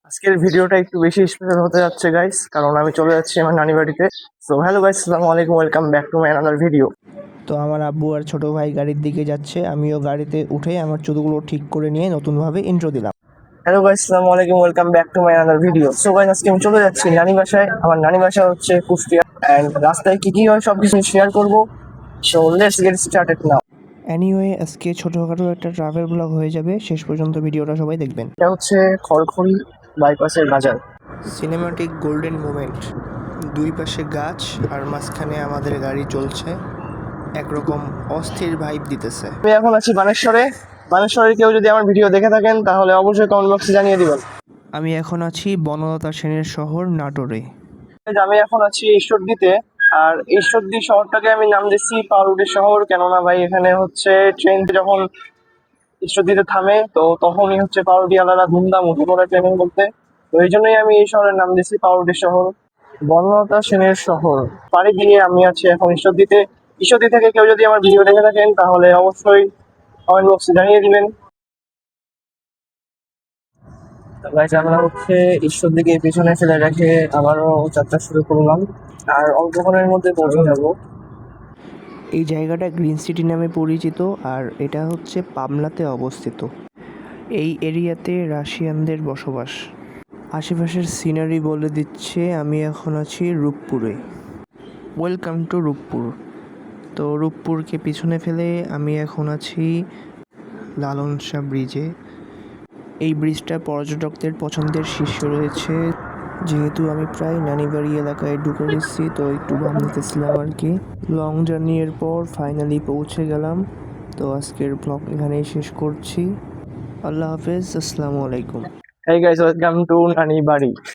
আজকের ভিডিওটা একটু বেশি স্পেশাল হতে যাচ্ছে গাইস, কারণ আমি চলে যাচ্ছি আমার নানি বাড়িতে। সো হ্যালো গাইস, আসসালামু আলাইকুম, welcome back to my another video. তো আমার আব্বু আর ছোট ভাই গাড়ির দিকে যাচ্ছে, আমিও গাড়িতে উঠে আমার চুলগুলো ঠিক করে নিয়ে নতুনভাবে ইন্ট্রো দিলাম। হ্যালো গাইস, আসসালামু আলাইকুম, welcome back to my another video. So guys, আজকে আমি চলে যাচ্ছি নানি বাসায়। আমার নানি বাসা হচ্ছে কুষ্টিয়া, অ্যান্ড রাস্তায় কি কি হয় সবকিছু শেয়ার করবো। So let's get started now. Anyway, আজকে ছোটোখাটো একটা ট্রাভেল ব্লগ হয়ে যাবে, শেষ পর্যন্ত ভিডিওটা সবাই দেখবেন। এটা হচ্ছে খড়খড়ি বাইপাসের বাজার। সিনেমাটিক গোল্ডেন মোমেন্ট, দুই পাশে গাছ আর মাঝখানে আমাদের গাড়ি চলছে, একরকম অস্থির ভাইব দিতেছে। আমি এখন আছি বানেশ্বরে। বানেশ্বরের কেউ যদি আমার ভিডিও দেখে থাকেন তাহলে অবশ্যই কমেন্ট বক্সে জানিয়ে দিবেন। আমি এখন আছি বনলতা সেনের শহর নাটোরে। আমি এখন আছি ঈশ্বরদীতে। আর ঈশ্বরদী শহরটাকে আমি নাম দিচ্ছি পাউরুটির শহর, কেননা ভাই এখানে হচ্ছে ট্রেন যখন ঈশ্বরদীতে থামে তো তখনই হচ্ছে পাউরুটিওয়ালারা ধুমধাম উঠে পড়ে ট্রেনে বলতে। তো এই জন্যই আমি এই শহরের নাম দিচ্ছি পাউরুটির শহর, বনলতা সেনের শহর। পাড়ি দিয়ে আমি আছি এখন ঈশ্বরদীতে। ঈশ্বরদী থেকে কেউ যদি আমার ভিডিও দেখে থাকেন তাহলে অবশ্যই কমেন্ট বক্সে জানিয়ে দিবেন। গাইস, আমরা হচ্ছে ঈশ্বরদীকে পেছনে ফেলে রেখে আবারও যাত্রা শুরু করলাম, আর অল্পক্ষণের মধ্যে পৌঁছে যাব। এই জায়গাটা গ্রিন সিটি নামে পরিচিত, আর এটা হচ্ছে পাবনাতে অবস্থিত। এই এরিয়াতে রাশিয়ানদের বসবাস। আশেপাশের সিনারি বলে দিচ্ছে আমি এখন আছি রূপপুরে। Welcome to Rooppur. তো রূপপুরকে পিছনে ফেলে আমি এখন আছি লালন শাহ ব্রিজে। এই ব্রিজটা পর্যটকদের পছন্দের শীর্ষে রয়েছে। যেহেতু আমি প্রায় নানিবাড়ি এলাকায় ঢুকে গেছি, তো একটু ভাব নিতেছিলাম আর কি। লং জার্নি এর পর ফাইনালি পৌঁছে গেলাম। তো আজকের ব্লগ এখানেই শেষ করছি। আল্লাহ হাফেজ, আসসালামু আলাইকুম। হেই গাইস, ওয়েলকাম টু নানি বাড়ি।